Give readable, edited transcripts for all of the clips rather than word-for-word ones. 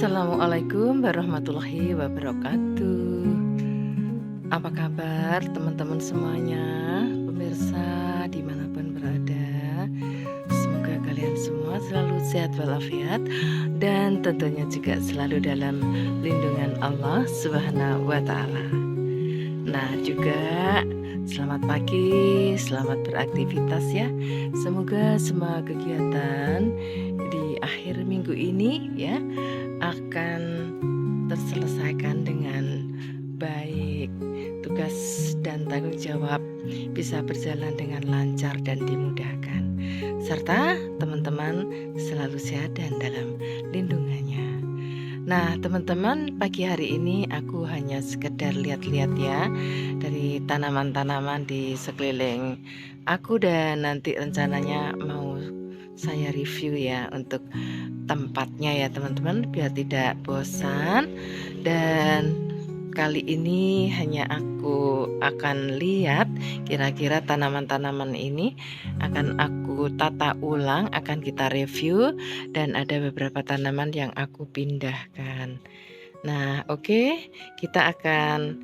Assalamualaikum warahmatullahi wabarakatuh. Apa kabar teman-teman semuanya, pemirsa dimanapun berada. Semoga kalian semua selalu sehat walafiat dan tentunya juga selalu dalam lindungan Allah Subhanahu wa Ta'ala. Nah, juga selamat pagi, selamat beraktivitas ya. Semoga semua kegiatan di akhir minggu ini ya akan terselesaikan dengan baik. Tugas dan tanggung jawab bisa berjalan dengan lancar dan dimudahkan. Serta teman-teman selalu sehat dan dalam lindungannya. Nah, teman-teman, pagi hari ini aku hanya sekedar lihat-lihat ya dari tanaman-tanaman di sekeliling aku, dan nanti rencananya mau saya review ya untuk tempatnya ya teman-teman, biar tidak bosan. Dan kali ini hanya aku akan lihat kira-kira tanaman-tanaman ini akan aku tata ulang, akan kita review, dan ada beberapa tanaman yang aku pindahkan. Nah, oke, kita akan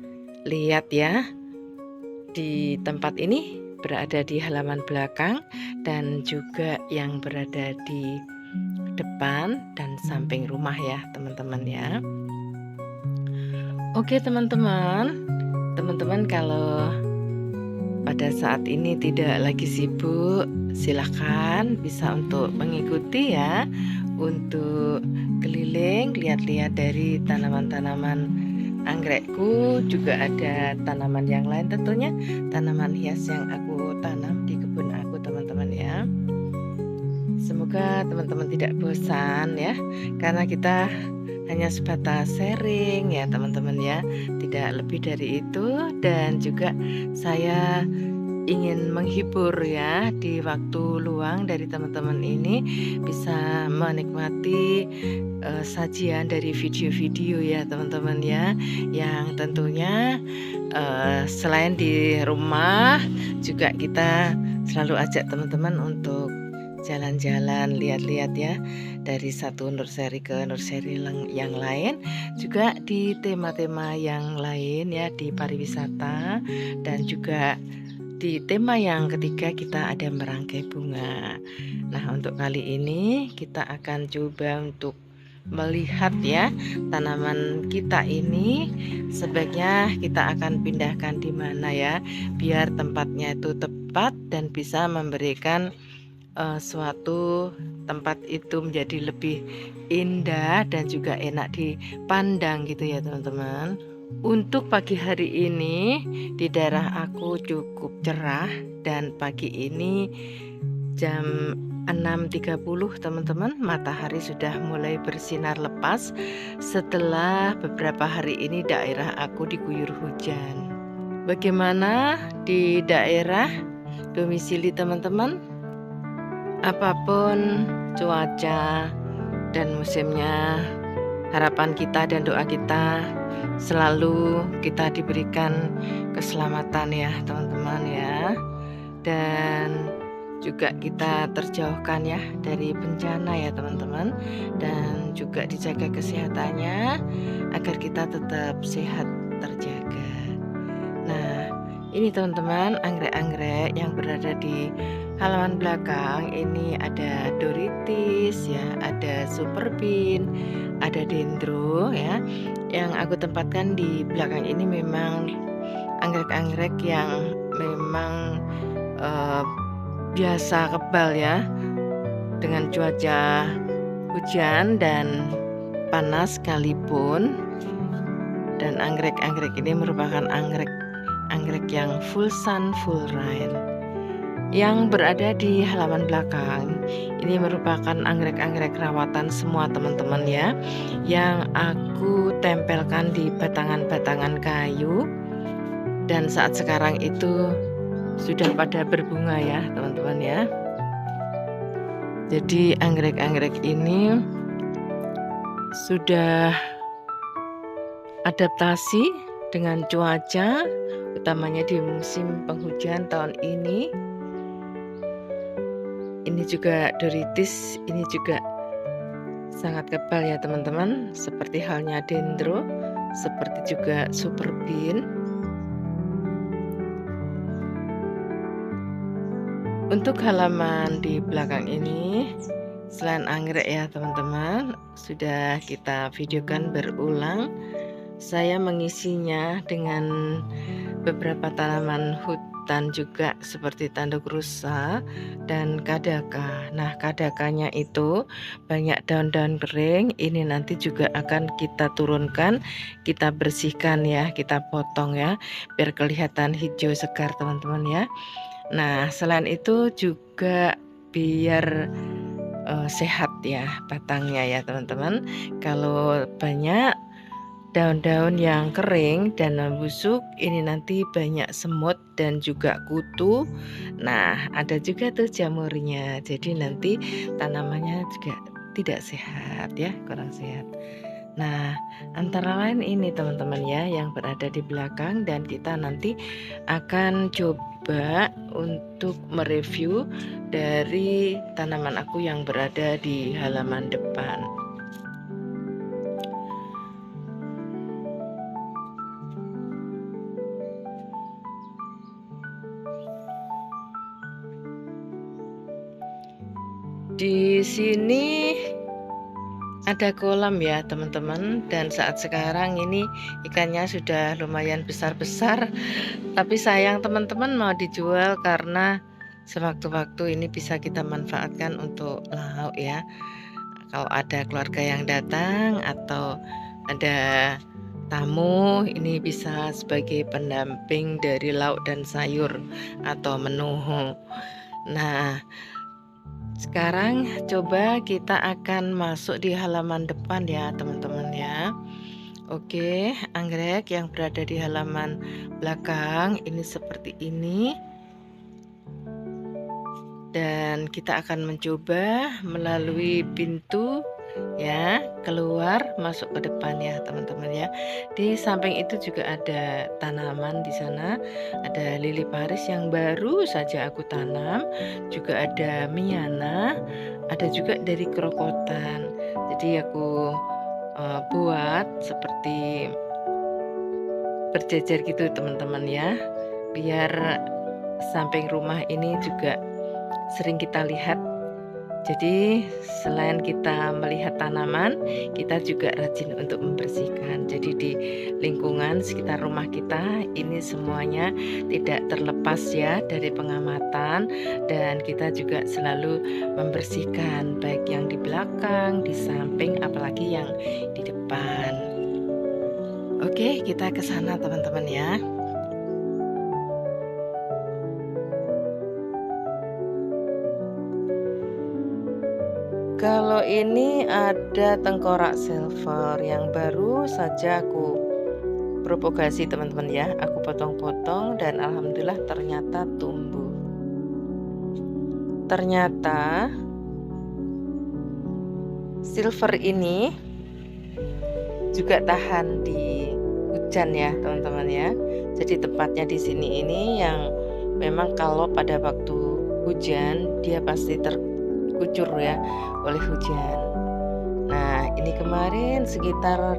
lihat ya. Di tempat ini berada di halaman belakang dan juga yang berada di depan dan samping rumah ya teman-teman ya. Oke teman-teman kalau pada saat ini tidak lagi sibuk, silahkan bisa untuk mengikuti ya, untuk keliling lihat-lihat dari tanaman-tanaman anggrekku. Juga ada tanaman yang lain tentunya, tanaman hias yang aku tanam di kebun aku teman-teman ya. Semoga teman-teman tidak bosan ya, karena kita hanya sebatas sharing ya teman-teman ya, tidak lebih dari itu. Dan juga saya ingin menghibur ya di waktu luang dari teman-teman ini, bisa menikmati sajian dari video-video ya teman-teman ya, yang tentunya selain di rumah juga kita selalu ajak teman-teman untuk jalan-jalan, lihat-lihat ya, dari satu nursery ke nursery yang lain, juga di tema-tema yang lain ya, di pariwisata, dan juga di tema yang ketiga kita ada merangkai bunga. Nah, untuk kali ini kita akan coba untuk melihat ya tanaman kita ini sebaiknya kita akan pindahkan di mana ya, biar tempatnya itu tepat dan bisa memberikan suatu tempat itu menjadi lebih indah dan juga enak dipandang gitu ya teman-teman. Untuk pagi hari ini di daerah aku cukup cerah, dan pagi ini jam 6.30 teman-teman, matahari sudah mulai bersinar lepas setelah beberapa hari ini daerah aku diguyur hujan. Bagaimana di daerah domisili teman-teman? Apapun cuaca dan musimnya, harapan kita dan doa kita selalu kita diberikan keselamatan ya teman-teman ya, dan juga kita terjauhkan ya dari bencana ya teman-teman, dan juga dijaga kesehatannya agar kita tetap sehat terjaga. Nah, ini teman-teman anggrek-anggrek yang berada di halaman belakang ini, ada Doritis ya, ada Super Bean, ada Dendro ya. Yang aku tempatkan di belakang ini memang anggrek-anggrek yang memang biasa kebal ya dengan cuaca hujan dan panas sekalipun. Dan anggrek-anggrek ini merupakan anggrek yang full sun full rain yang berada di halaman belakang. Ini merupakan anggrek-anggrek rawatan semua teman-teman ya, yang aku tempelkan di batangan-batangan kayu, dan saat sekarang itu sudah pada berbunga ya teman-teman ya. Jadi anggrek-anggrek ini sudah adaptasi dengan cuaca, utamanya di musim penghujan tahun ini. Ini juga Doritis, ini juga sangat kebal ya teman-teman, seperti halnya dendro, seperti juga super bean. Untuk halaman di belakang ini, selain anggrek ya teman-teman, sudah kita videokan berulang. Saya mengisinya dengan beberapa tanaman hutan juga seperti tanduk rusa dan kadaka. Nah, kadakanya itu banyak daun-daun kering. Ini nanti juga akan kita turunkan, kita bersihkan ya, kita potong ya, biar kelihatan hijau segar teman-teman ya. Nah, selain itu juga biar sehat ya batangnya ya teman-teman. Kalau banyak daun-daun yang kering dan membusuk, ini nanti banyak semut dan juga kutu. Nah, ada juga tuh jamurnya. Jadi nanti tanamannya juga tidak sehat ya, kurang sehat. Nah, antara lain ini teman-teman ya yang berada di belakang, dan kita nanti akan coba untuk mereview dari tanaman aku yang berada di halaman depan. Di sini ada kolam ya teman-teman, dan saat sekarang ini ikannya sudah lumayan besar-besar, tapi sayang teman-teman mau dijual karena sewaktu-waktu ini bisa kita manfaatkan untuk lauk ya. Kalau ada keluarga yang datang atau ada tamu, ini bisa sebagai pendamping dari lauk dan sayur atau menu. Nah, sekarang coba kita akan masuk di halaman depan ya teman-teman ya. Oke, anggrek yang berada di halaman belakang ini seperti ini. Dan kita akan mencoba melalui pintu ya, keluar masuk ke depan ya teman-teman ya. Di samping itu juga ada tanaman di sana, ada lili Paris yang baru saja aku tanam, juga ada miana, ada juga dari kerokotan. Jadi aku buat seperti berjejer gitu teman-teman ya, biar samping rumah ini juga sering kita lihat. Jadi selain kita melihat tanaman, kita juga rajin untuk membersihkan. Jadi di lingkungan sekitar rumah kita ini semuanya tidak terlepas ya dari pengamatan, dan kita juga selalu membersihkan baik yang di belakang, di samping, apalagi yang di depan. Oke, kita ke sana teman-teman ya. Kalau ini ada tengkorak silver yang baru saja aku propagasi teman-teman ya. Aku potong-potong dan alhamdulillah ternyata tumbuh. Ternyata silver ini juga tahan di hujan ya teman-teman ya. Jadi tepatnya di sini ini yang memang kalau pada waktu hujan dia pasti terkucur ya oleh hujan. Nah, ini kemarin sekitar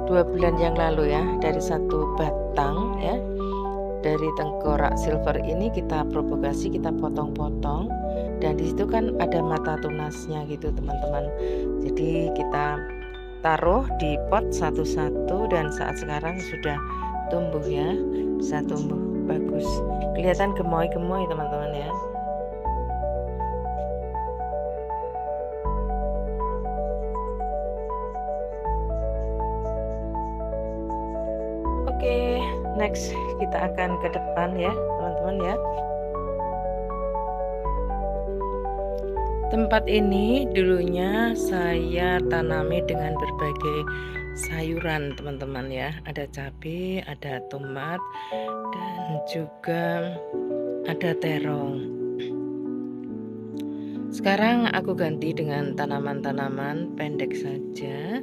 2 bulan yang lalu ya, dari satu batang ya, dari tengkorak silver ini kita propagasi, kita potong-potong, dan di situ kan ada mata tunasnya gitu teman-teman. Jadi kita taruh di pot satu-satu, dan saat sekarang sudah tumbuh ya, bisa tumbuh bagus, kelihatan gemoy-gemoy teman-teman ya. Oke, next kita akan ke depan ya teman-teman ya. Tempat ini dulunya saya tanami dengan berbagai sayuran teman-teman ya. Ada cabai, ada tomat, dan juga ada terong. Sekarang aku ganti dengan tanaman-tanaman pendek saja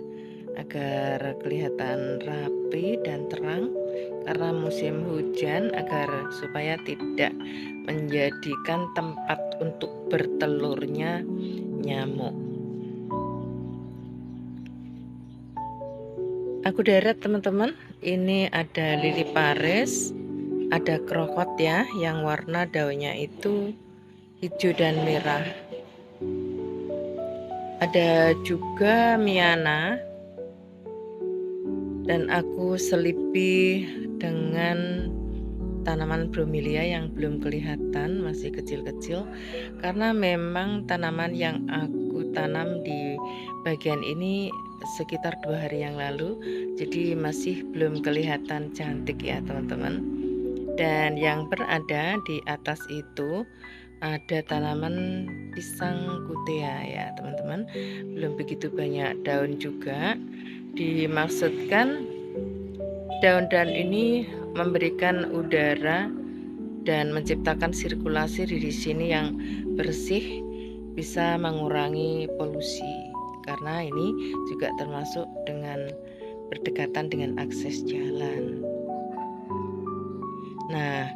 agar kelihatan rapi dan terang, karena musim hujan, agar supaya tidak menjadikan tempat untuk bertelurnya nyamuk. Aku deret teman-teman, ini ada lili paris, ada krokot ya, yang warna daunnya itu hijau dan merah. Ada juga miana, dan aku selipi dengan tanaman bromelia yang belum kelihatan, masih kecil-kecil, karena memang tanaman yang aku tanam di bagian ini sekitar 2 hari yang lalu, jadi masih belum kelihatan cantik ya teman-teman. Dan yang berada di atas itu ada tanaman pisang kutea ya teman-teman, belum begitu banyak daun juga. Dimaksudkan daun-daun ini memberikan udara dan menciptakan sirkulasi di sini yang bersih, bisa mengurangi polusi, karena ini juga termasuk dengan berdekatan dengan akses jalan. Nah,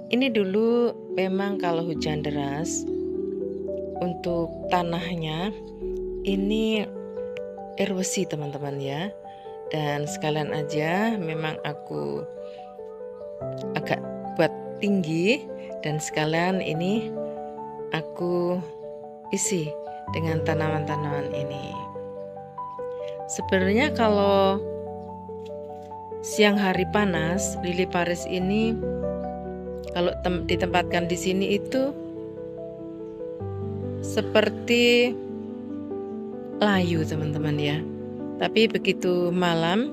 ini dulu memang kalau hujan deras untuk tanahnya ini erosi teman-teman ya. Dan sekalian aja memang aku agak buat tinggi, dan sekalian ini aku isi dengan tanaman-tanaman ini. Sebenarnya kalau siang hari panas, lili paris ini kalau ditempatkan di sini itu seperti layu teman-teman ya. Tapi begitu malam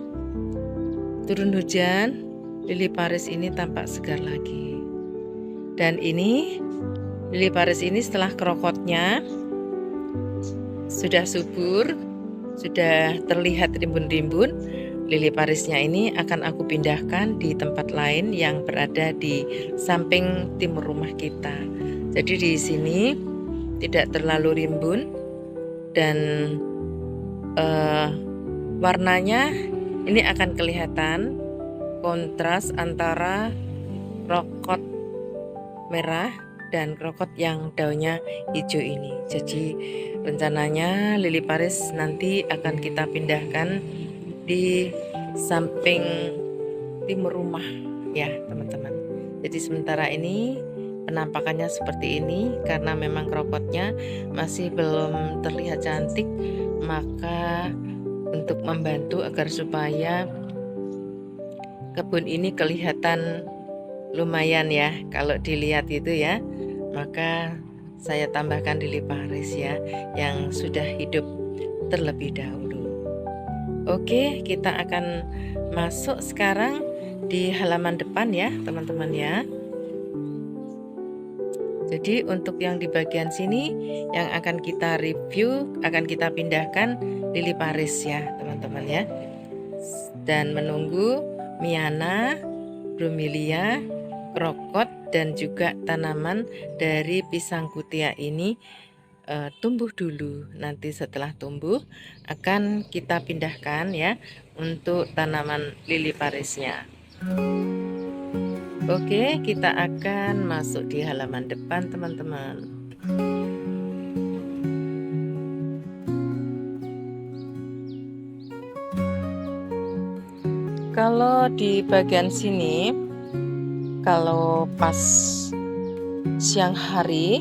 turun hujan, lili paris ini tampak segar lagi. Dan ini lili paris ini setelah krokotnya sudah subur, sudah terlihat rimbun-rimbun, lili parisnya ini akan aku pindahkan di tempat lain yang berada di samping timur rumah kita. Jadi di sini tidak terlalu rimbun, dan warnanya ini akan kelihatan kontras antara krokot merah dan krokot yang daunnya hijau ini. Jadi rencananya lili paris nanti akan kita pindahkan di samping timur rumah ya teman-teman. Jadi sementara ini penampakannya seperti ini, karena memang krokotnya masih belum terlihat cantik, maka untuk membantu agar supaya kebun ini kelihatan lumayan ya kalau dilihat itu ya, maka saya tambahkan lili paris ya yang sudah hidup terlebih dahulu. Oke, kita akan masuk sekarang di halaman depan ya teman-teman ya. Jadi untuk yang di bagian sini yang akan kita review, akan kita pindahkan lili paris ya teman-teman ya. Dan menunggu miana, bromelia, krokot, dan juga tanaman dari pisang kutea ini tumbuh dulu. Nanti setelah tumbuh akan kita pindahkan ya untuk tanaman lili parisnya. Oke, kita akan masuk di halaman depan teman-teman. Kalau di bagian sini, kalau pas siang hari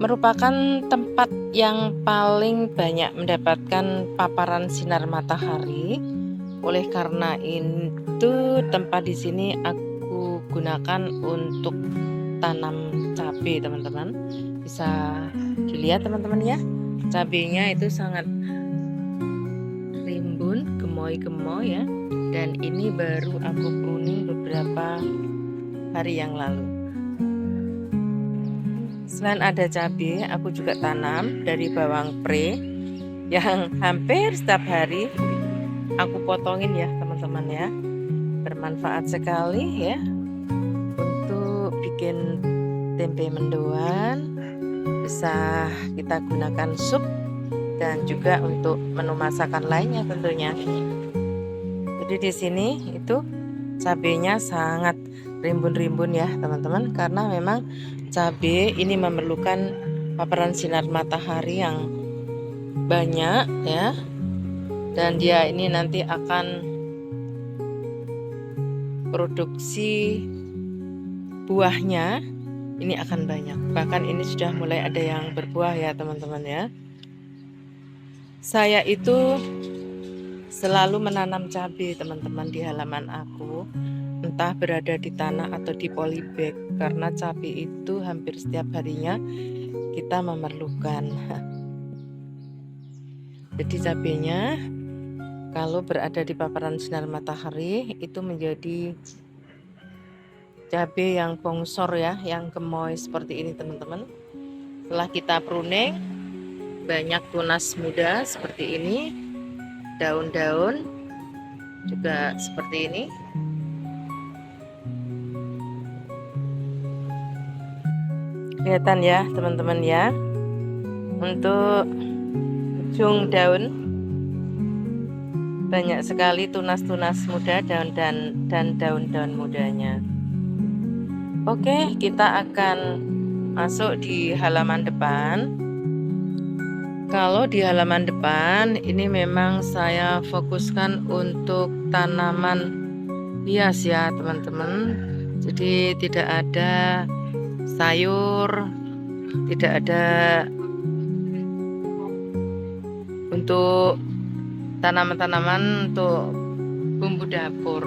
merupakan tempat yang paling banyak mendapatkan paparan sinar matahari. Oleh karena itu tempat di sini aku gunakan untuk tanam cabai teman-teman. Bisa dilihat teman-teman ya, cabainya itu sangat rimbun, gemoy-gemoy ya. Dan ini baru aku pruning beberapa hari yang lalu. Selain ada cabai, aku juga tanam dari bawang pre yang hampir setiap hari aku potongin ya teman-teman ya. Bermanfaat sekali ya untuk bikin tempe mendoan, bisa kita gunakan sup, dan juga untuk menu masakan lainnya tentunya. Jadi di sini itu cabenya sangat rimbun-rimbun ya teman-teman, karena memang cabai ini memerlukan paparan sinar matahari yang banyak ya. dan dia ini nanti akan produksi buahnya ini akan banyak. Bahkan ini sudah mulai ada yang berbuah ya teman-teman ya. Saya itu selalu menanam cabai teman-teman di halaman aku, entah berada di tanah atau di polybag, karena cabai itu hampir setiap harinya kita memerlukan. Jadi cabainya kalau berada di paparan sinar matahari itu menjadi cabai yang bongsor ya, yang gemoy seperti ini teman-teman. Setelah kita pruning, banyak tunas muda seperti ini, daun-daun juga seperti ini. Kelihatan ya teman-teman ya, untuk ujung daun banyak sekali tunas-tunas muda dan daun-daun mudanya. Oke, kita akan masuk di halaman depan. Kalau di halaman depan ini memang saya fokuskan untuk tanaman hias ya teman-teman. Jadi tidak ada sayur, tidak ada untuk tanaman-tanaman untuk bumbu dapur.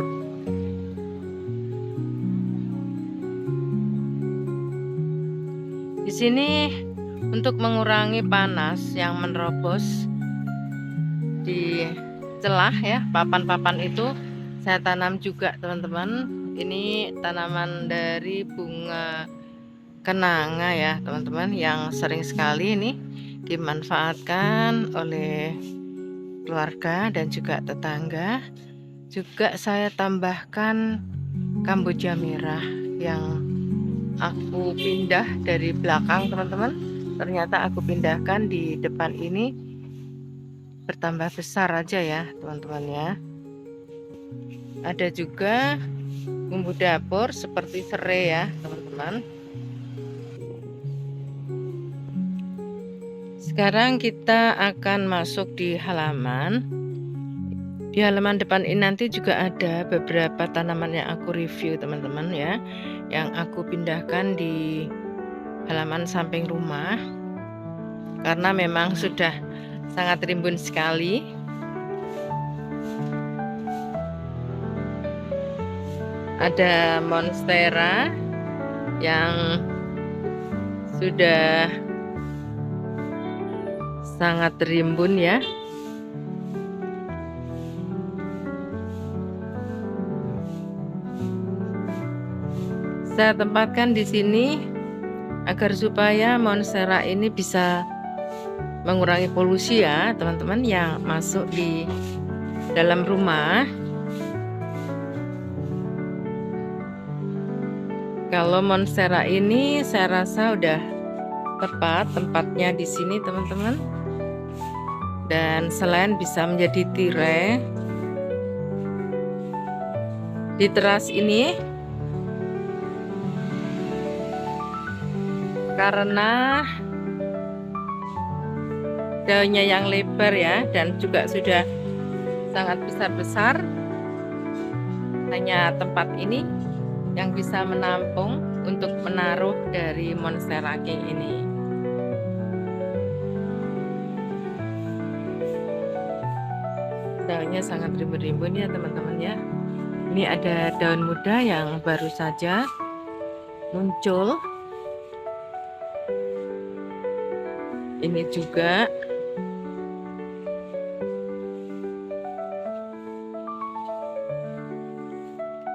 Di sini untuk mengurangi panas yang menerobos di celah ya, papan-papan itu saya tanam juga teman-teman. Ini tanaman dari bunga kenanga ya teman-teman, yang sering sekali ini dimanfaatkan oleh keluarga dan juga tetangga. Juga saya tambahkan kamboja merah yang aku pindah dari belakang teman-teman. Ternyata aku pindahkan di depan ini, bertambah besar aja ya teman-teman ya. Ada juga bumbu dapur seperti serai ya teman-teman. Sekarang kita akan masuk di halaman. Di halaman depan ini nanti juga ada beberapa tanaman yang aku review teman-teman ya, yang aku pindahkan di halaman samping rumah karena memang sudah sangat rimbun sekali. Ada monstera yang sudah sangat rimbun ya. Saya tempatkan di sini agar supaya monstera ini bisa mengurangi polusi ya teman-teman yang masuk di dalam rumah. Kalau monstera ini saya rasa udah tepat tempatnya di sini teman-teman. Dan selain bisa menjadi tirai di teras ini, karena daunnya yang lebar ya dan juga sudah sangat besar-besar, hanya tempat ini yang bisa menampung untuk menaruh dari monstera king ini. Daunnya sangat rimbun-rimbun ya teman-teman ya. Ini ada daun muda yang baru saja muncul. Ini juga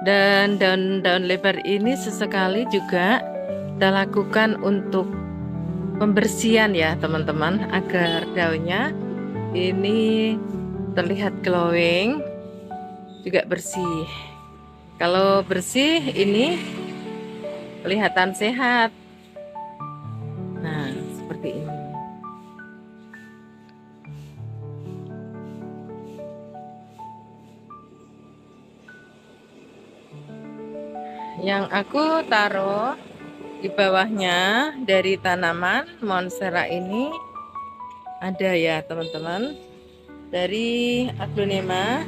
dan daun-daun lebar ini sesekali juga kita lakukan untuk pembersihan ya teman-teman, agar daunnya ini terlihat glowing, juga bersih. Kalau bersih ini kelihatan sehat. Nah, seperti ini. Yang aku taruh di bawahnya dari tanaman monstera ini ada ya teman-teman, dari aglonema.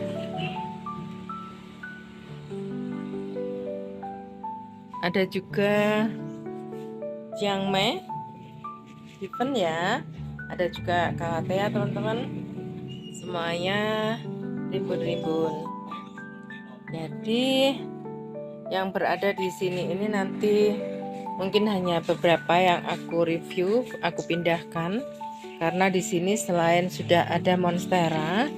Ada juga Chiang Mai Given ya. Ada juga Calathea teman-teman. Semuanya rimbun-rimbun. Jadi yang berada di sini ini nanti mungkin hanya beberapa yang aku review, aku pindahkan karena di sini selain sudah ada monstera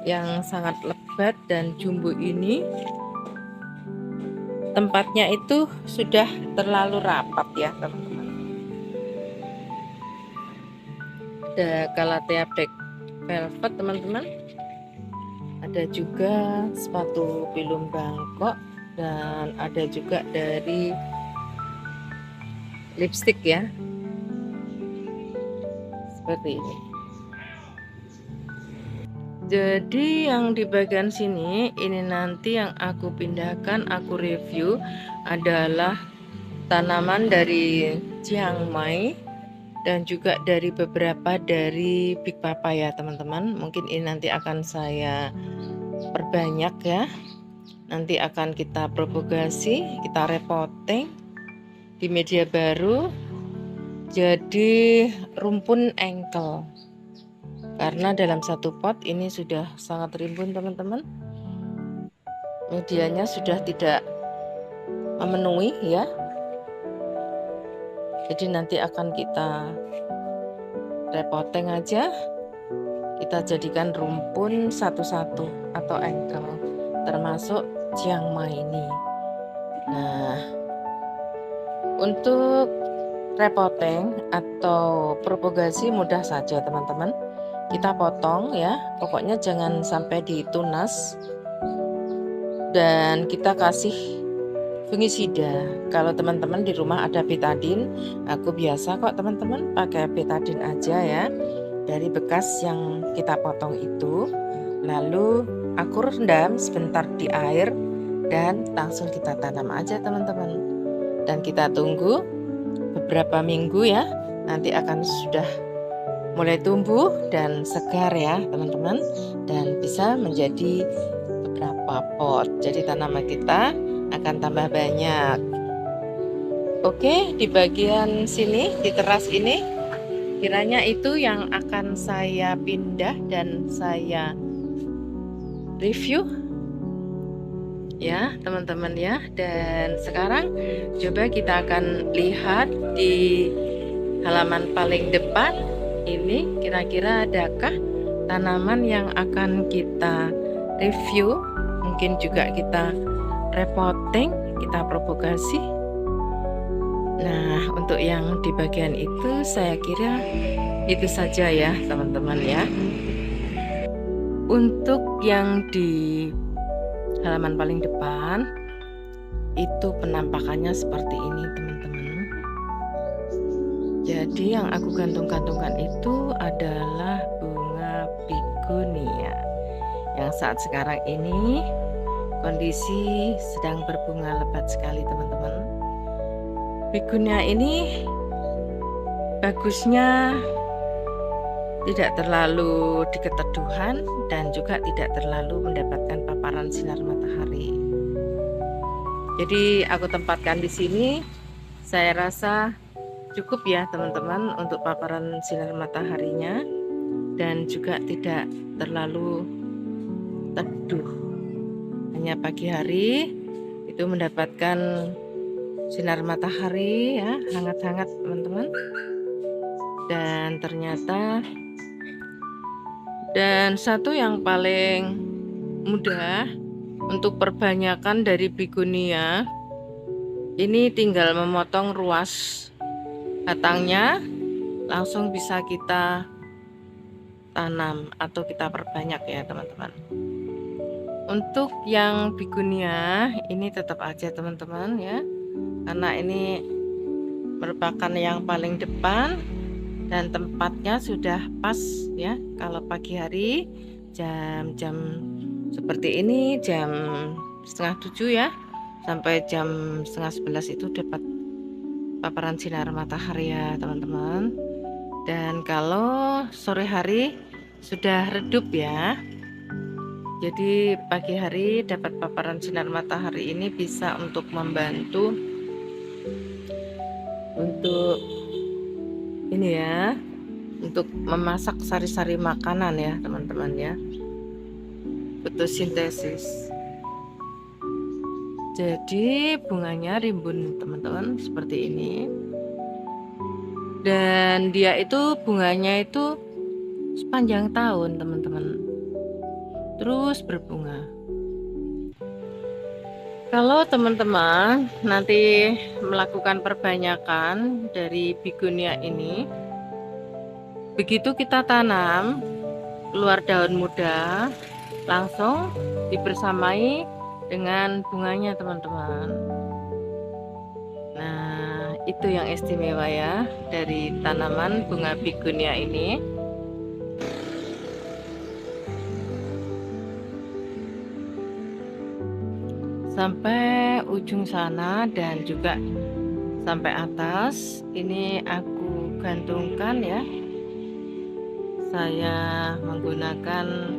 yang sangat lebat dan jumbo ini, tempatnya itu sudah terlalu rapat ya teman-teman. Ada Calathea Black Velvet teman-teman. Ada juga sepatu pilum Bangkok dan ada juga dari lipstick ya. Seperti ini. Jadi yang di bagian sini ini nanti yang aku pindahkan, aku review adalah tanaman dari Chiang Mai dan juga dari beberapa dari Big Papaya teman-teman. Mungkin ini nanti akan saya perbanyak ya. Nanti akan kita propagasi, kita repotting di media baru jadi rumpun engkel. Karena dalam satu pot ini sudah sangat rimbun teman-teman. Medianya sudah tidak memenuhi ya. Jadi nanti akan kita repotting aja. Kita jadikan rumpun satu-satu atau engkel, termasuk Chiang Mai ini. Nah, untuk repotting atau propagasi mudah saja teman-teman. Kita potong ya, pokoknya jangan sampai ditunas, dan kita kasih fungisida. Kalau teman-teman di rumah ada betadine, aku biasa kok teman-teman pakai betadine aja ya, dari bekas yang kita potong itu. Lalu aku rendam sebentar di air dan langsung kita tanam aja teman-teman. Dan kita tunggu beberapa minggu ya, nanti akan sudah mulai tumbuh dan segar ya teman-teman, dan bisa menjadi beberapa pot. Jadi tanaman kita akan tambah banyak. Oke, di bagian sini di teras ini kiranya itu yang akan saya pindah dan saya review ya teman-teman ya. Dan sekarang coba kita akan lihat di halaman paling depan ini kira-kira adakah tanaman yang akan kita review, mungkin juga kita repotting, kita propagasi. Nah, untuk yang di bagian itu saya kira itu saja ya teman-teman ya. Untuk yang di halaman paling depan itu penampakannya seperti ini teman-teman. Jadi yang aku gantung-gantungkan itu adalah bunga begonia yang saat sekarang ini kondisi sedang berbunga lebat sekali teman-teman. Begonia ini bagusnya tidak terlalu di keteduhan dan juga tidak terlalu mendapatkan paparan sinar matahari. Jadi aku tempatkan di sini, saya rasa cukup ya teman-teman untuk paparan sinar mataharinya, dan juga tidak terlalu teduh. Hanya pagi hari itu mendapatkan sinar matahari ya, hangat-hangat teman-teman. Dan ternyata, dan satu yang paling mudah untuk perbanyakan dari begonia ini tinggal memotong ruas batangnya, langsung bisa kita tanam atau kita perbanyak ya teman-teman. Untuk yang begonia ini tetap aja teman-teman ya, karena ini merupakan yang paling depan dan tempatnya sudah pas ya. Kalau pagi hari jam-jam seperti ini, jam 6:30 ya, sampai jam 10:30 itu dapat paparan sinar matahari ya teman-teman. Dan kalau sore hari sudah redup ya. Jadi pagi hari dapat paparan sinar matahari ini bisa untuk membantu untuk ini ya, untuk memasak sari-sari makanan ya teman-teman ya, fotosintesis. Jadi bunganya rimbun teman-teman seperti ini, dan dia itu bunganya itu sepanjang tahun teman-teman, terus berbunga. Kalau teman-teman nanti melakukan perbanyakan dari bigunia ini, begitu kita tanam keluar daun muda, langsung dibersamai dengan bunganya teman-teman. Nah, itu yang istimewa ya dari tanaman bunga bigunia ini. Sampai ujung sana dan juga sampai atas ini aku gantungkan ya. Saya menggunakan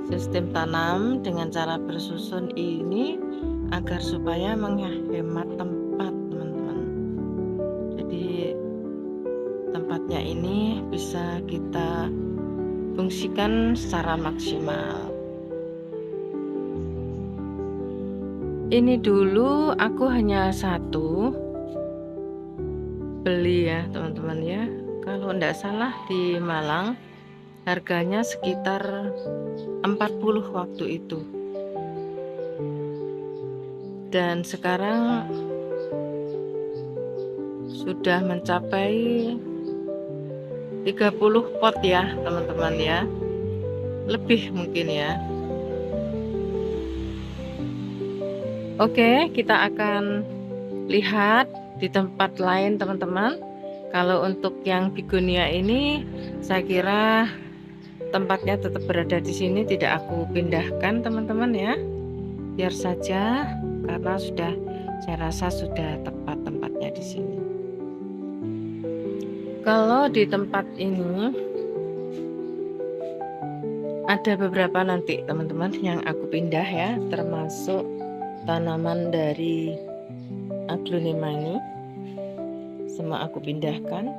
sistem tanam dengan cara bersusun ini agar supaya menghemat tempat teman-teman. Jadi tempatnya ini bisa kita fungsikan secara maksimal. Ini dulu aku hanya satu beli ya teman-teman ya. Kalau enggak salah di Malang harganya sekitar 40 waktu itu. Dan sekarang sudah mencapai 30 pot ya teman-teman ya. Lebih mungkin ya. Oke, kita akan lihat di tempat lain teman-teman. Kalau untuk yang bigunia ini saya kira tempatnya tetap berada di sini, tidak aku pindahkan teman-teman ya. Biar saja karena saya rasa sudah tepat tempatnya di sini. Kalau di tempat ini ada beberapa nanti teman-teman yang aku pindah ya, termasuk tanaman dari aglonema ini semua aku pindahkan.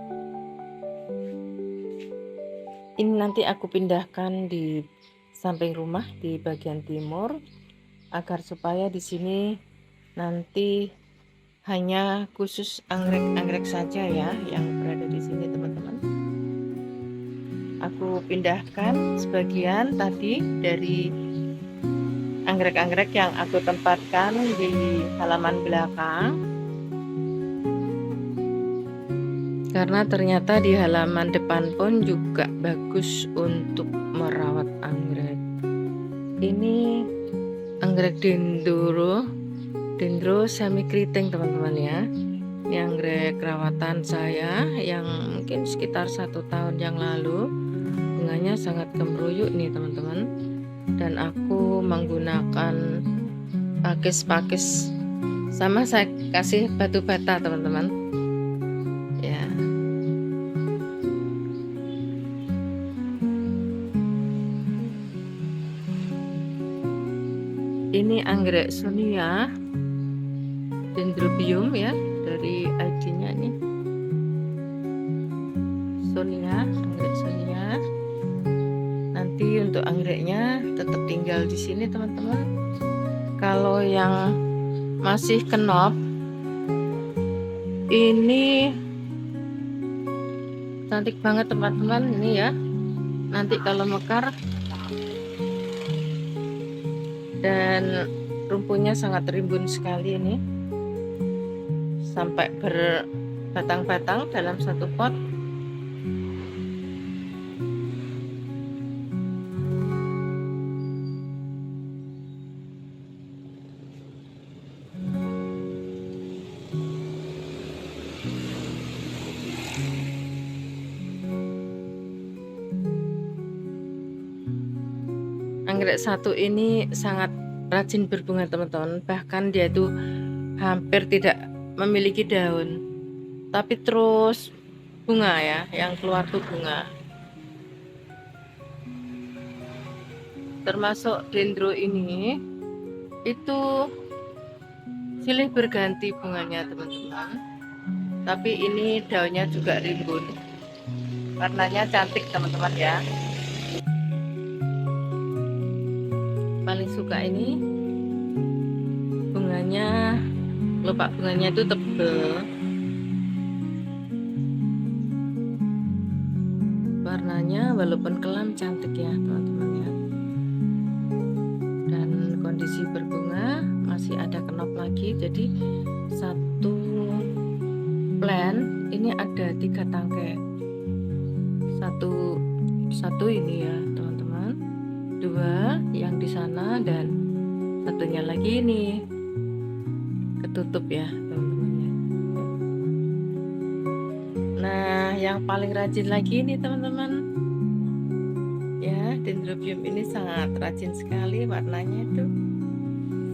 Ini nanti aku pindahkan di samping rumah di bagian timur agar supaya di sini nanti hanya khusus anggrek-anggrek saja ya yang berada di sini teman-teman. Aku pindahkan sebagian tadi dari anggrek-anggrek yang aku tempatkan di halaman belakang, karena ternyata di halaman depan pun juga bagus untuk merawat anggrek. Ini anggrek dendro semi keriting teman-teman ya. Ini anggrek rawatan saya yang mungkin sekitar 1 tahun yang lalu. Bunganya sangat gemeruyuk nih teman-teman. Dan aku menggunakan pakis sama saya kasih batu bata teman-teman ya. Ini anggrek sonia dendrobium ya, dari ID-nya nih sonia, anggrek sonia. Nanti untuk anggreknya tetap tinggal di sini teman-teman. Kalau yang masih kenop ini cantik banget teman-teman ini ya. Nanti kalau mekar dan rumputnya sangat rimbun sekali ini, sampai berbatang-batang dalam satu pot. Anggrek satu ini sangat rajin berbunga teman-teman, bahkan dia itu hampir tidak memiliki daun, tapi terus bunga ya, yang keluar tuh bunga. termasuk dendro ini itu silih berganti bunganya teman-teman, tapi ini daunnya juga rimbun, warnanya cantik teman-teman ya. Paling suka ini bunganya, kelopak bunganya itu tebal, warnanya walaupun kelam cantik ya teman-teman ya. Dan kondisi berbunga masih ada kenop lagi, jadi satu plant ini ada 3 tangkai, satu ini ya teman-teman, 2 yang di sana, dan satunya lagi ini ketutup ya teman-teman ya. Nah, yang paling rajin lagi ini teman-teman ya, dendrobium ini sangat rajin sekali, warnanya itu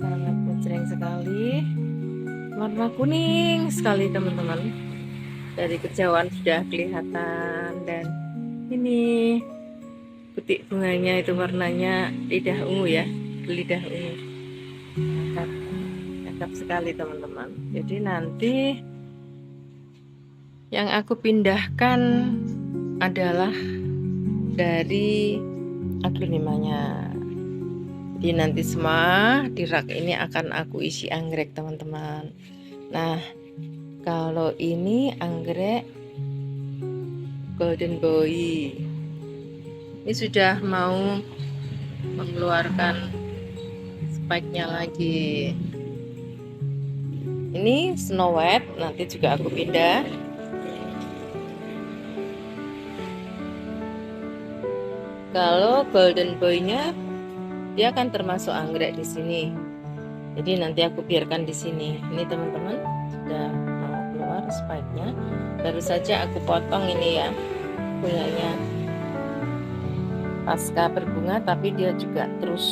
sangat mencereng sekali, warna kuning sekali teman-teman, dari kejauhan sudah kelihatan. Dan ini butik bunganya itu warnanya lidah ungu ya, lidah ungu, cakep sekali teman-teman. Jadi nanti yang aku pindahkan adalah dari agronimanya. Jadi nanti semua di rak ini akan aku isi anggrek teman-teman. Nah, kalau ini anggrek golden boy, ini sudah mau mengeluarkan spike-nya lagi. Ini snow white, nanti juga aku pindah. Kalau golden boy-nya dia akan termasuk anggrek di sini. Jadi nanti aku biarkan di sini. Ini teman-teman sudah mau keluar spike-nya. Baru saja aku potong ini ya bunganya. Pasca berbunga, tapi dia juga terus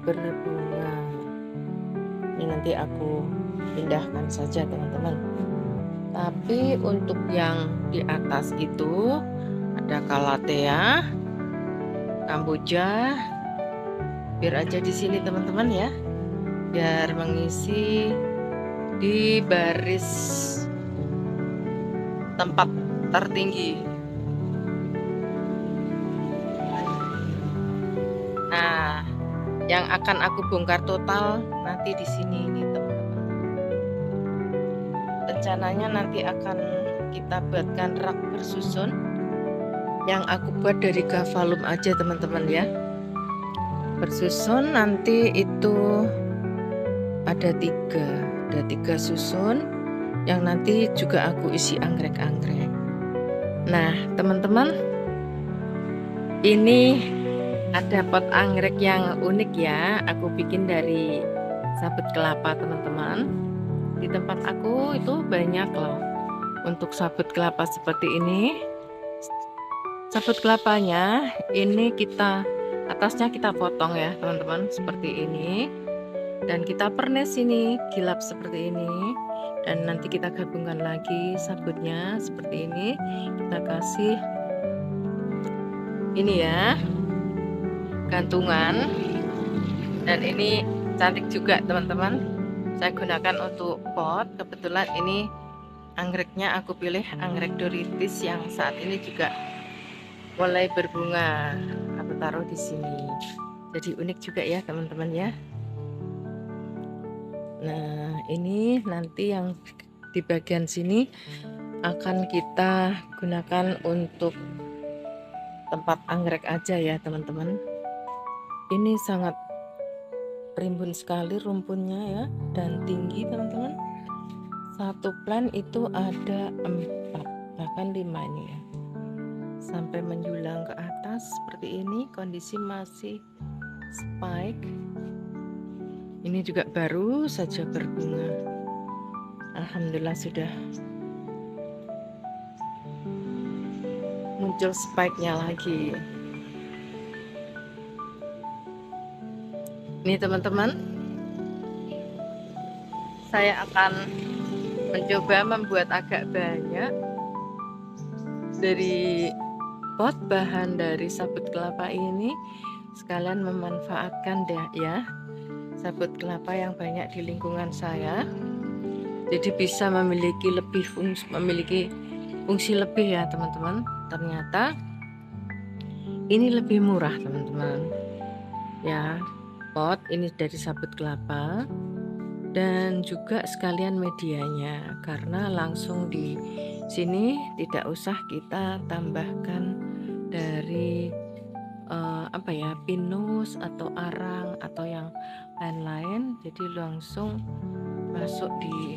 berbunga. Ini nanti aku pindahkan saja teman-teman. Tapi untuk yang di atas itu ada Calathea, Kamboja, biar aja di sini teman-teman ya, biar mengisi di baris tempat tertinggi. Nah, yang akan aku bongkar total nanti di sini nih teman-teman. Rencananya nanti akan kita buatkan rak bersusun yang aku buat dari gavalum aja teman-teman ya, bersusun. Nanti itu ada tiga susun yang nanti juga aku isi anggrek-anggrek. Nah teman-teman, ini ada pot anggrek yang unik ya, aku bikin dari sabut kelapa teman-teman. Di tempat aku itu banyak loh untuk sabut kelapa seperti ini. Sabut kelapanya ini atasnya kita potong ya teman-teman seperti ini, dan kita pernis ini gilap seperti ini, dan nanti kita gabungkan lagi sabutnya seperti ini, kita kasih ini ya gantungan, dan ini cantik juga teman-teman. Saya gunakan untuk pot, kebetulan ini anggreknya aku pilih anggrek doritis yang saat ini juga mulai berbunga, aku taruh di sini. Jadi unik juga ya teman-teman ya. Nah ini nanti yang di bagian sini akan kita gunakan untuk tempat anggrek aja ya teman-teman. Ini sangat rimbun sekali rumpunnya ya, dan tinggi teman-teman. Satu plant itu ada 4 bahkan 5 ini ya, sampai menjulang ke atas seperti ini. Kondisi masih spike. Ini juga baru saja berbunga. Alhamdulillah sudah muncul spike-nya lagi. Ini teman-teman, saya akan mencoba membuat agak banyak dari pot bahan dari sabut kelapa ini sekalian memanfaatkan ya sabut kelapa yang banyak di lingkungan saya. Jadi bisa memiliki fungsi lebih ya teman-teman. Ternyata ini lebih murah teman-teman. Ya, pot ini dari sabut kelapa dan juga sekalian medianya, karena langsung di sini tidak usah kita tambahkan dari pinus atau arang atau yang lain-lain, jadi langsung masuk di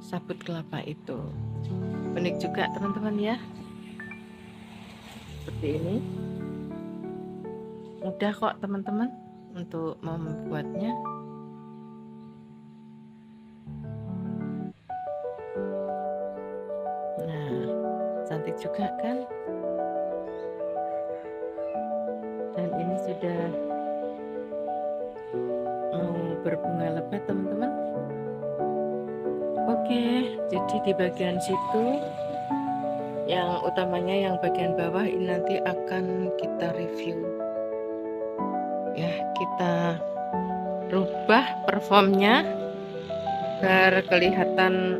sabut kelapa itu. Unik juga teman-teman ya, seperti ini. Mudah kok teman-teman untuk membuatnya. Nah, cantik juga kan? Dan ini sudah mau berbunga lebat teman-teman. Oke, jadi di bagian situ yang utamanya yang bagian bawah ini nanti akan kita review ya, kita rubah performnya agar kelihatan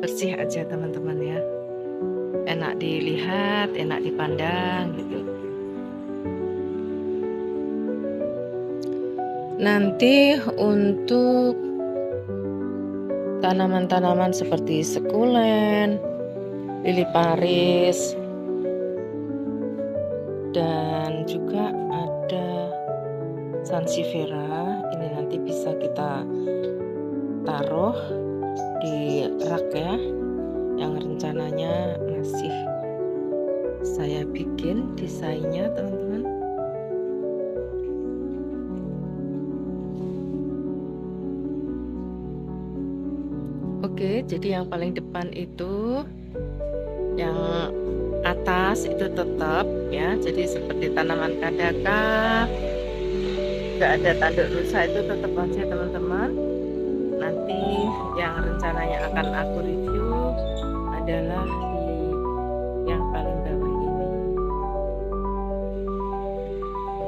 bersih aja teman-teman ya, enak dilihat, enak dipandang gitu. Nanti untuk tanaman-tanaman seperti sekulen, lili paris, dan juga ada sansevieria, ini nanti bisa kita taruh di rak ya, yang rencananya masih saya bikin desainnya teman-teman. Oke, jadi yang paling depan itu, yang atas itu tetap ya, jadi seperti tanaman kadaka, nggak ada tanduk rusa, itu tetap aja teman-teman. Nanti yang rencananya akan aku review adalah di yang paling bawah ini.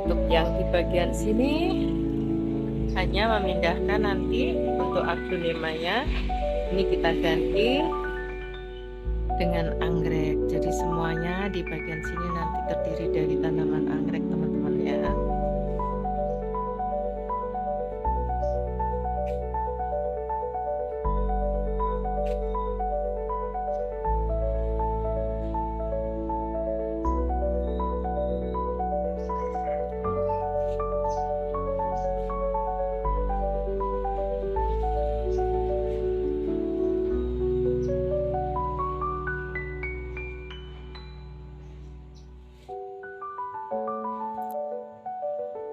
Untuk yang di bagian sini hanya memindahkan nanti untuk aglonemanya, ini kita ganti dengan anggrek. Jadi semuanya di bagian sini nanti terdiri dari tanaman anggrek teman-teman ya.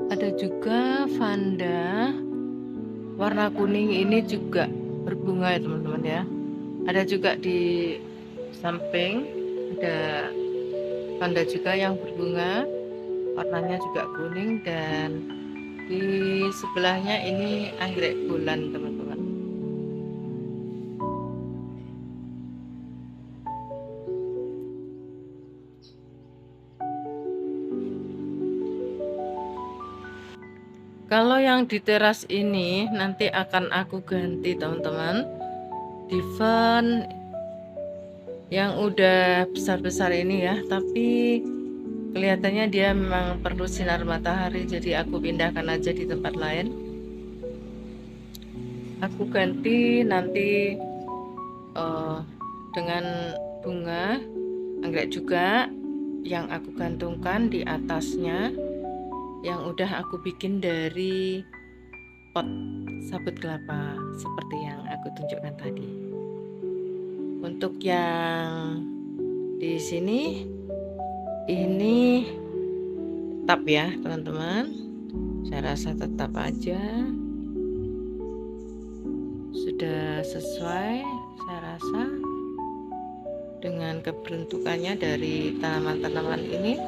Ada juga vanda warna kuning, ini juga berbunga ya teman-teman ya. Ada juga di samping ada vanda juga yang berbunga, warnanya juga kuning, dan di sebelahnya ini anggrek bulan teman-teman. Kalau yang di teras ini nanti akan aku ganti teman-teman, diven yang udah besar-besar ini ya, tapi kelihatannya dia memang perlu sinar matahari, jadi aku pindahkan aja di tempat lain. Aku ganti nanti dengan bunga anggrek juga yang aku gantungkan di atasnya, yang udah aku bikin dari pot sabut kelapa seperti yang aku tunjukkan tadi. Untuk yang di sini ini tetap ya teman-teman, saya rasa tetap aja sudah sesuai, saya rasa dengan keberuntukannya dari tanaman-tanaman ini.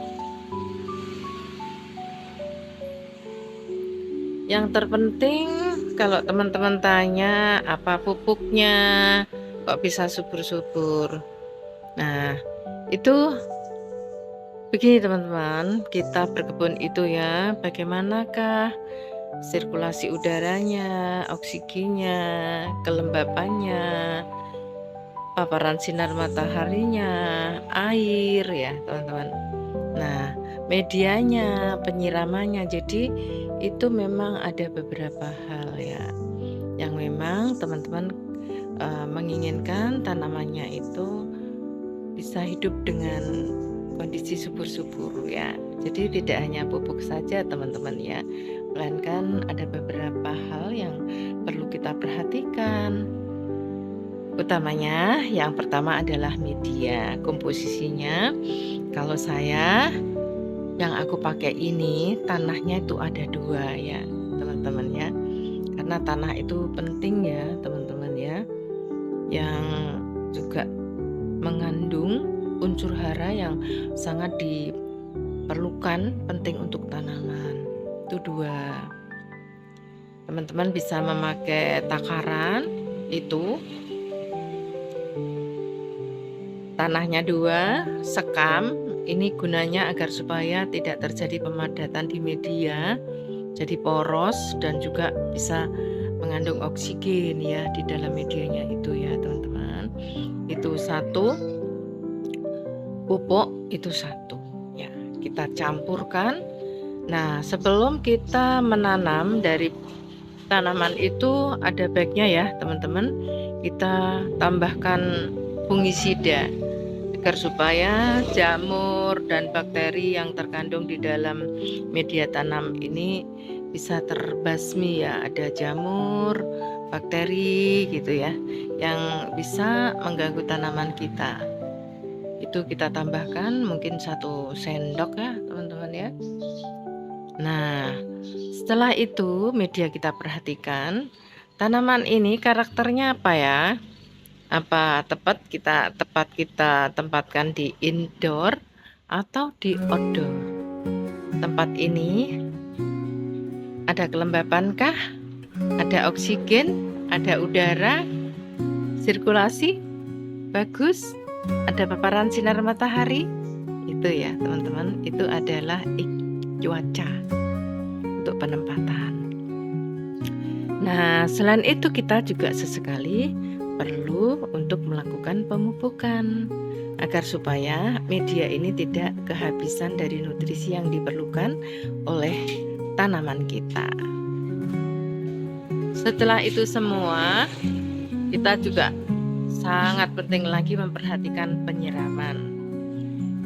Yang terpenting kalau teman-teman tanya apa pupuknya kok bisa subur-subur, nah itu Begini teman-teman, kita berkebun itu ya, bagaimanakah sirkulasi udaranya, oksigennya, kelembapannya, paparan sinar mataharinya, air ya teman-teman. Nah, medianya, penyiramannya. Jadi itu memang ada beberapa hal ya yang memang teman-teman menginginkan tanamannya itu bisa hidup dengan kondisi subur-subur ya. Jadi tidak hanya pupuk saja teman-teman ya, melainkan ada beberapa hal yang perlu kita perhatikan. Utamanya yang pertama adalah media, komposisinya. Kalau saya yang aku pakai ini tanahnya itu ada 2 ya teman-teman ya. Karena tanah itu penting ya teman-teman ya, yang juga mengandung unsur hara yang sangat diperlukan, penting untuk tanaman. Itu 2. Teman-teman bisa memakai takaran itu. Tanahnya 2, sekam. Ini gunanya agar supaya tidak terjadi pemadatan di media, jadi poros dan juga bisa mengandung oksigen ya di dalam medianya itu ya teman-teman. Itu 1, pupuk itu 1 ya, kita campurkan. Nah, sebelum kita menanam dari tanaman itu ada baiknya ya teman-teman, kita tambahkan fungisida agar supaya jamur dan bakteri yang terkandung di dalam media tanam ini bisa terbasmi ya. Ada jamur, bakteri gitu ya yang bisa mengganggu tanaman kita. Itu kita tambahkan mungkin 1 sendok ya teman-teman ya. Nah, setelah itu media kita perhatikan, tanaman ini karakternya apa ya? Apa tepat kita tempatkan di indoor atau di outdoor? Tempat ini ada kelembapankah? Ada oksigen? Ada udara? Sirkulasi? Bagus? Ada paparan sinar matahari? Itu ya teman-teman, itu adalah cuaca untuk penempatan. Nah, selain itu kita juga sesekali perlu untuk melakukan pemupukan agar supaya media ini tidak kehabisan dari nutrisi yang diperlukan oleh tanaman kita. Setelah itu semua, kita juga sangat penting lagi memperhatikan penyiraman.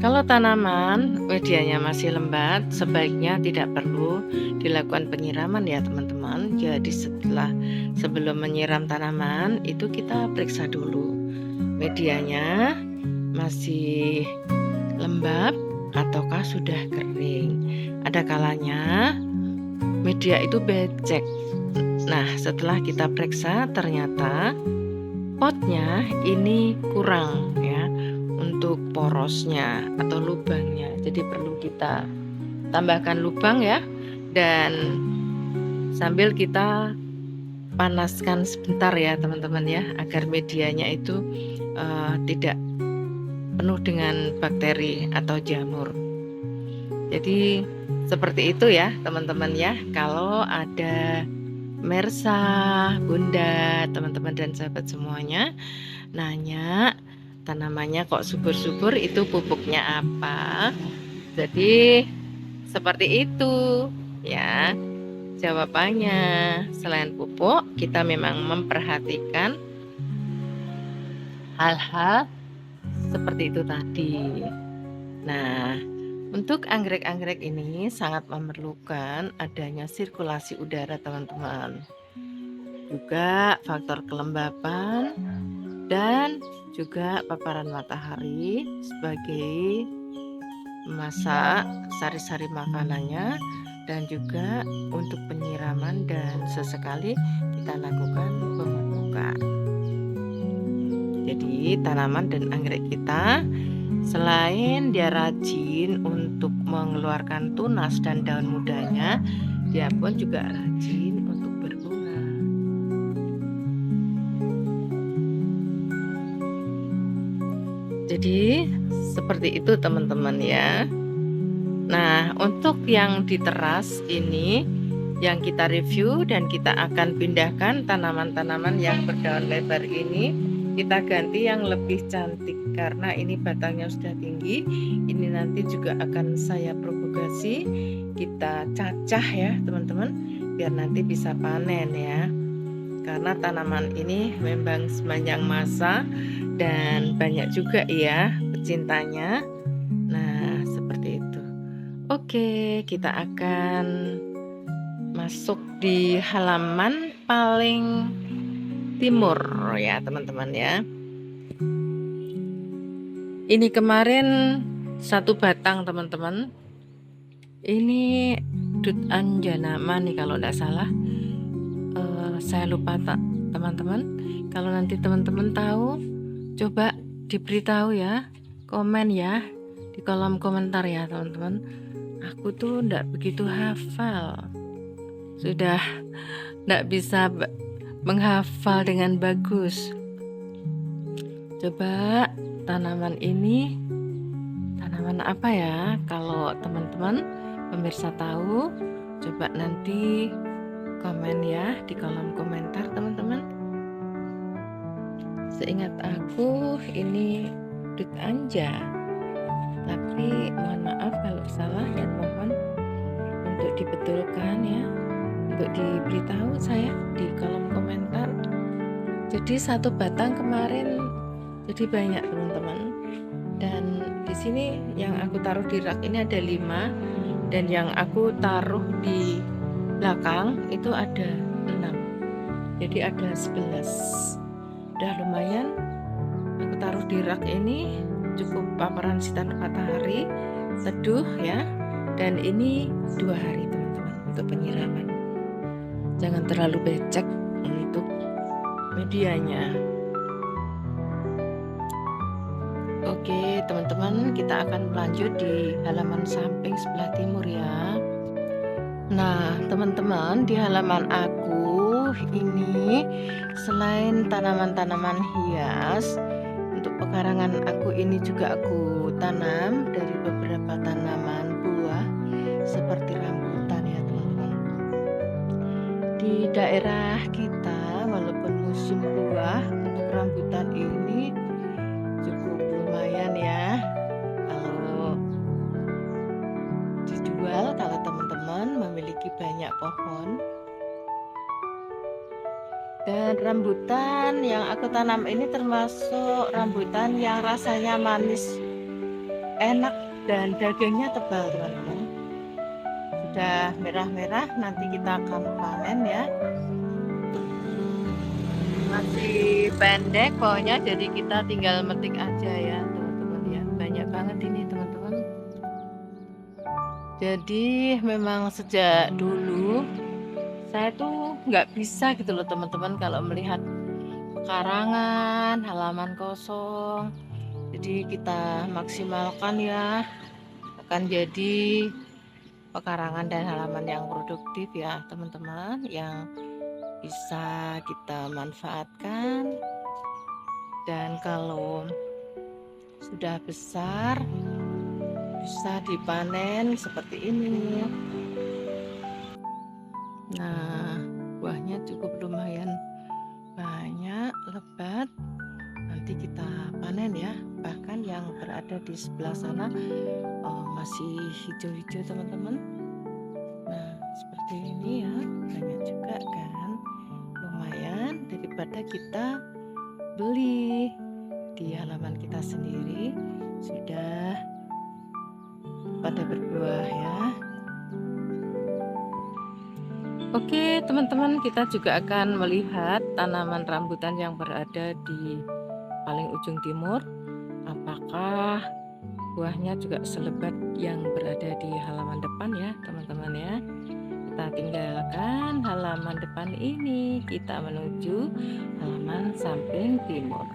Kalau tanaman medianya masih lembat, sebaiknya tidak perlu dilakukan penyiraman ya teman-teman. Jadi sebelum menyiram tanaman itu kita periksa dulu medianya masih lembab ataukah sudah kering. Ada kalanya media itu becek. Nah, setelah kita periksa ternyata potnya ini kurang ya untuk porosnya atau lubangnya. Jadi perlu kita tambahkan lubang ya, dan sambil kita panaskan sebentar ya teman-teman ya, agar medianya itu tidak penuh dengan bakteri atau jamur. Jadi seperti itu ya teman-teman ya. Kalau ada Mersa, Bunda, teman-teman dan sahabat semuanya nanya tanamannya kok subur-subur, itu pupuknya apa? Jadi seperti itu ya jawabannya. Selain pupuk, kita memang memperhatikan hal-hal seperti itu tadi. Nah, untuk anggrek-anggrek ini sangat memerlukan adanya sirkulasi udara teman-teman, juga faktor kelembapan dan juga paparan matahari sebagai memasak sari-sari makanannya, dan juga untuk penyiraman dan sesekali kita lakukan pemupukan. Jadi tanaman dan anggrek kita selain dia rajin untuk mengeluarkan tunas dan daun mudanya, dia pun juga rajin untuk berbunga. Jadi seperti itu teman-teman ya. Nah, untuk yang di teras ini yang kita review dan kita akan pindahkan tanaman-tanaman yang berdaun lebar ini, kita ganti yang lebih cantik karena ini batangnya sudah tinggi. Ini nanti juga akan saya propagasi, kita cacah ya teman-teman, biar nanti bisa panen ya. Karena tanaman ini memang sepanjang masa dan banyak juga ya pecintanya. Nah, seperti itu. Oke, kita akan masuk di halaman paling timur ya teman-teman ya. Ini kemarin satu batang teman-teman. Ini Dut Anjanama nih kalau tidak salah. Saya lupa teman-teman. Kalau nanti teman-teman tahu, coba diberitahu ya, komen ya di kolom komentar ya teman-teman. Aku tuh tidak begitu hafal, sudah tidak bisa menghafal dengan bagus. Coba tanaman ini tanaman apa ya? Kalau teman-teman pemirsa tahu, coba nanti komen ya di kolom komentar teman-teman. Seingat aku ini Dut Anja, tapi mohon maaf kalau salah dan mohon untuk dibetulkan ya, untuk diberitahu saya di kolom komentar. Jadi satu batang kemarin jadi banyak teman-teman, dan di sini yang aku taruh di rak ini ada 5 dan yang aku taruh di belakang itu ada 6, jadi ada 11. Udah lumayan aku taruh di rak ini, cukup paparan sinar matahari teduh ya, dan ini 2 hari teman-teman untuk penyiraman. Jangan terlalu becek untuk medianya. Oke teman-teman, kita akan lanjut di halaman samping sebelah timur ya. Nah teman-teman, di halaman aku ini selain tanaman-tanaman hias, untuk pekarangan aku ini juga aku tanam dari beberapa tanaman buah seperti rambutan ya teman-teman. Di daerah kita walaupun musim buah, untuk rambutan ini cukup lumayan ya kalau dijual, kalau teman-teman memiliki banyak pohon. Dan rambutan yang aku tanam ini termasuk rambutan yang rasanya manis, enak, dan dagingnya tebal teman-teman. Sudah merah-merah, nanti kita akan panen ya. Masih pendek pohonnya, jadi kita tinggal metik aja ya teman-teman ya. Banyak banget ini teman-teman. Jadi memang sejak dulu saya tuh nggak bisa gitu loh teman-teman kalau melihat pekarangan, halaman kosong. Jadi kita maksimalkan ya, akan jadi pekarangan dan halaman yang produktif ya teman-teman, yang bisa kita manfaatkan. Dan kalau sudah besar bisa dipanen seperti ini. Nah, buahnya cukup lumayan banyak, lebat. Nanti kita panen ya. Bahkan yang berada di sebelah sana masih hijau-hijau teman-teman. Nah, seperti ini ya, banyak juga kan. Lumayan daripada kita beli. Di halaman kita sendiri sudah pada berbuah ya. Oke teman-teman, kita juga akan melihat tanaman rambutan yang berada di paling ujung timur. Apakah buahnya juga selebat yang berada di halaman depan ya teman-teman ya. Kita tinggalkan halaman depan ini, kita menuju halaman samping timur.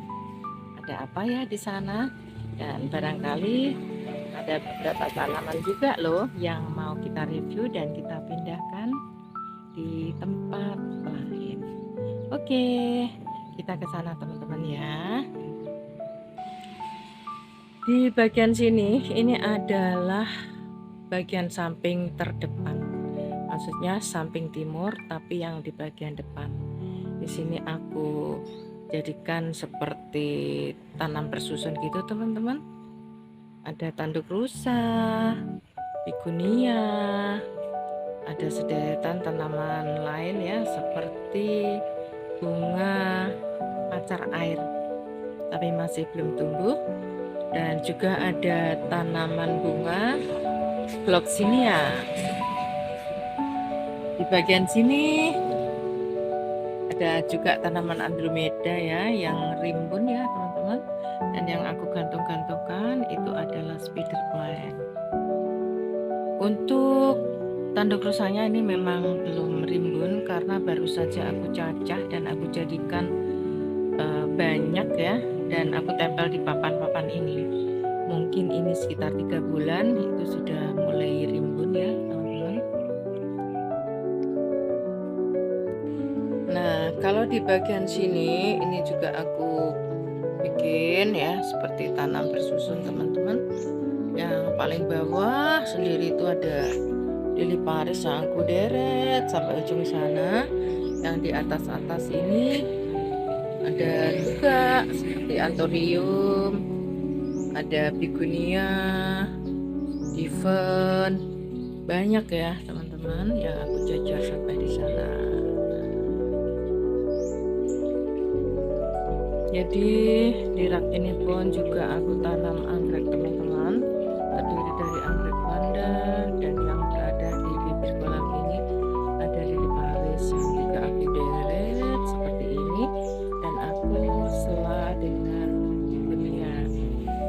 Ada apa ya di sana? Dan barangkali ada beberapa tanaman juga loh yang mau kita review dan kita pindahkan di tempat lain. Oke, kita ke sana teman-teman ya. Di bagian sini ini adalah bagian samping terdepan. Maksudnya samping timur tapi yang di bagian depan. Di sini aku jadikan seperti tanam bersusun gitu teman-teman. Ada tanduk rusa, bigunia, ada sederetan tanaman lain ya seperti bunga pacar air tapi masih belum tumbuh, dan juga ada tanaman bunga gloxinia. Di bagian sini ada juga tanaman andromeda ya yang rimbun ya teman-teman, dan yang aku gantung-gantungkan itu adalah spider plant. Untuk tanduk rusanya ini memang belum rimbun karena baru saja aku cacah dan aku jadikan banyak ya, dan aku tempel di papan-papan ini. Mungkin ini sekitar 3 bulan itu sudah mulai rimbun ya teman-teman. Nah, kalau di bagian sini ini juga aku bikin ya seperti tanam bersusun teman-teman. Yang paling bawah sendiri itu ada lili paris yang aku deret sampai ujung sana. Yang di atas-atas ini ada juga seperti anthurium, ada bigunia, diven, banyak ya teman-teman yang aku jajar sampai di sana. Jadi di rak ini pun juga aku tanam anggrek teman-teman, terdiri dari anggrek Vanda, dan yang berada di bibir kolam ini ada lili paris yang juga aku deret seperti ini, dan aku sela dengan bigunia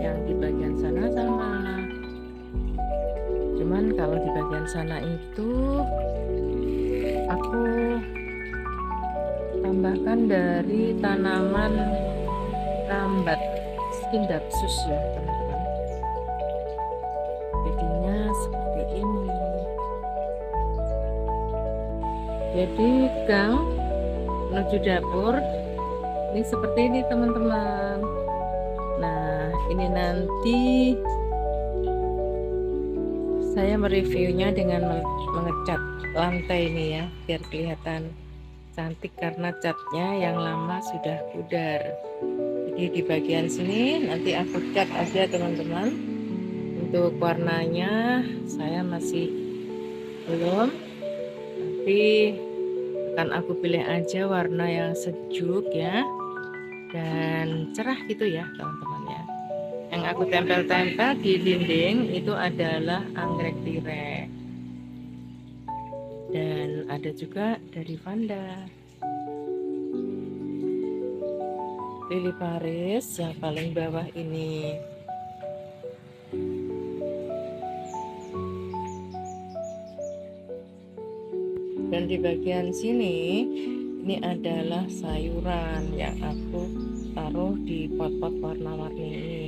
yang di bagian sana sama. Cuman kalau di bagian sana itu aku tambahkan dari tanaman rambat Scindapsus ya teman-teman. Jadinya seperti ini. Jadi gang menuju dapur ini seperti ini teman-teman. Nah, ini nanti saya mereviewnya dengan mengecat lantai ini ya, biar kelihatan cantik karena catnya yang lama sudah pudar. Jadi di bagian sini nanti aku cat aja teman-teman. Untuk warnanya saya masih belum, tapi akan aku pilih aja warna yang sejuk ya dan cerah gitu ya teman-teman ya. Yang aku tempel-tempel di dinding itu adalah anggrek tirai, dan ada juga dari Vanda, lili paris yang paling bawah ini. Dan di bagian sini ini adalah sayuran yang aku taruh di pot-pot warna-warni ini.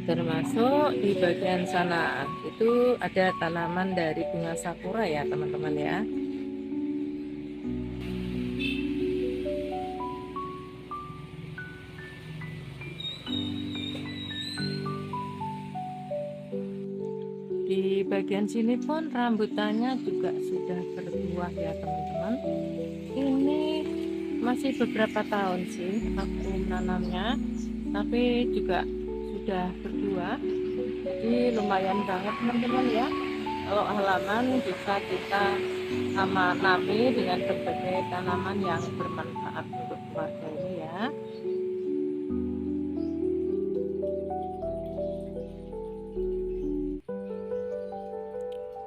Termasuk di bagian sana itu ada tanaman dari bunga sakura ya teman-teman ya. Di bagian sini pun rambutannya juga sudah berbuah ya teman-teman. Ini masih beberapa tahun sih aku menanamnya, tapi juga sudah berbuah. Jadi lumayan banget teman-teman ya. Kalau halaman bisa kita nami dengan berbagai tanaman yang bermanfaat untuk keluarga ini ya.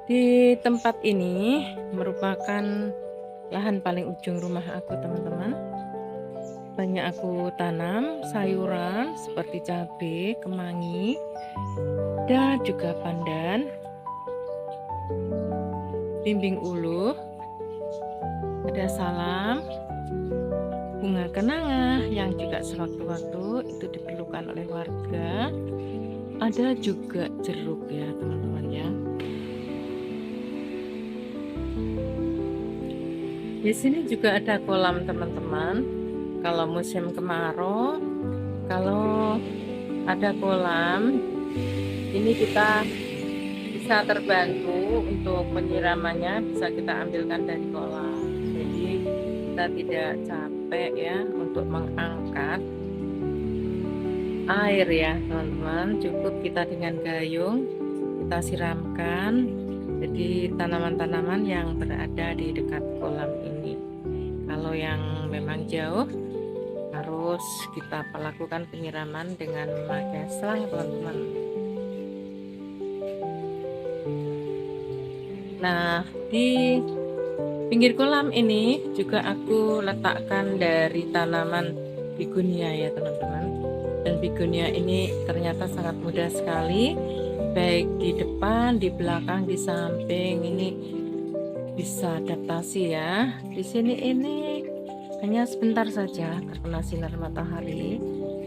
Di tempat ini merupakan lahan paling ujung rumah aku teman-teman. Banyak aku tanam sayuran seperti cabai, kemangi, dan juga pandan, bimbing ulu, ada salam, bunga kenanga yang juga sewaktu-waktu itu diperlukan oleh warga. Ada juga jeruk ya teman-teman ya. Di sini juga ada kolam teman-teman. Kalau musim kemarau, kalau ada kolam, ini kita bisa terbantu untuk penyiramannya, bisa kita ambilkan dari kolam. Jadi kita tidak capek ya untuk mengangkat air ya teman-teman. Cukup kita dengan gayung kita siramkan jadi tanaman-tanaman yang berada di dekat kolam ini. Kalau yang memang jauh harus kita lakukan penyiraman dengan memakai selang teman-teman. Nah, di pinggir kolam ini juga aku letakkan dari tanaman begonia ya teman-teman. Dan begonia ini ternyata sangat mudah sekali, baik di depan, di belakang, di samping ini bisa adaptasi ya. Di sini ini hanya sebentar saja terkena sinar matahari,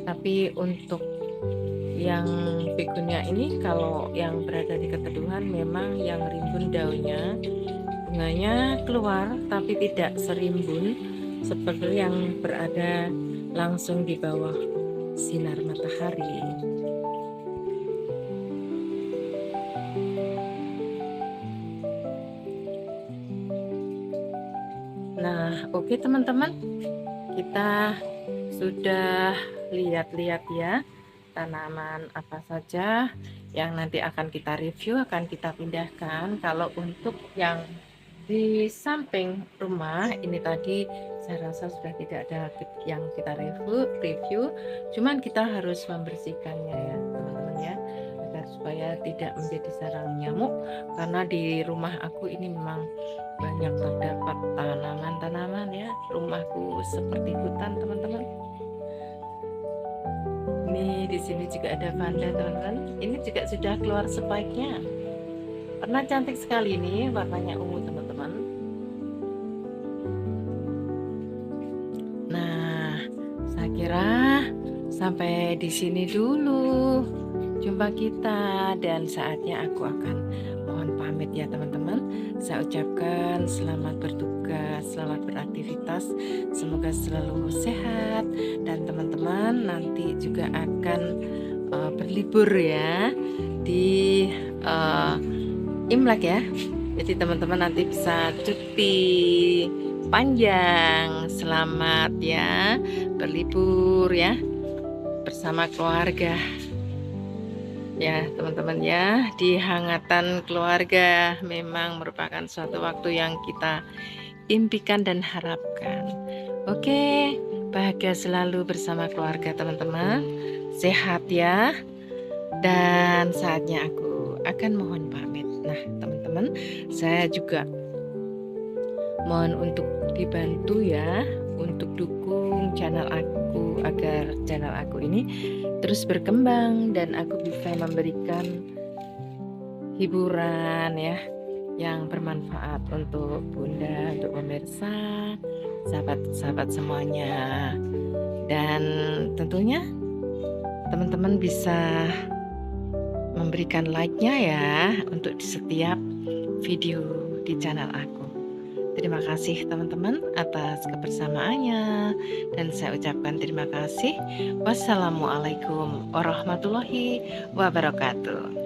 tapi untuk yang begonia ini kalau yang berada di keteduhan memang yang rimbun daunnya, bunganya keluar tapi tidak serimbun seperti yang berada langsung di bawah sinar matahari. Nah, oke teman-teman, kita sudah lihat-lihat ya tanaman apa saja yang nanti akan kita review, akan kita pindahkan. Kalau untuk yang di samping rumah ini tadi saya rasa sudah tidak ada yang kita review, cuman kita harus membersihkannya ya teman-teman ya, agar supaya tidak menjadi sarang nyamuk, karena di rumah aku ini memang banyak terdapat tanaman-tanaman ya. Rumahku seperti hutan teman-teman. Ini di sini juga ada vanda teman-teman. Ini juga sudah keluar spike-nya. Warna cantik sekali ini, warnanya ungu teman-teman. Nah, saya kira sampai di sini dulu jumpa kita, dan saatnya aku akan mohon pamit ya teman-teman. Saya ucapkan selamat bertugas, selamat beraktivitas, semoga selalu sehat, dan teman-teman nanti juga akan berlibur ya di Imlek ya. Jadi teman-teman nanti bisa cuti panjang, selamat ya berlibur ya bersama keluarga ya teman-teman ya. Di hangatan keluarga memang merupakan suatu waktu yang kita impikan dan harapkan. Oke, bahagia selalu bersama keluarga teman-teman, sehat ya, dan saatnya aku akan mohon pamit. Nah teman-teman, saya juga mohon untuk dibantu ya, untuk dukung channel aku agar channel aku ini terus berkembang dan aku bisa memberikan hiburan ya yang bermanfaat untuk Bunda, untuk pemirsa, sahabat-sahabat semuanya. Dan tentunya teman-teman bisa memberikan like-nya ya untuk di setiap video di channel aku. Terima kasih teman-teman atas kebersamaannya, dan saya ucapkan terima kasih. Wassalamualaikum warahmatullahi wabarakatuh.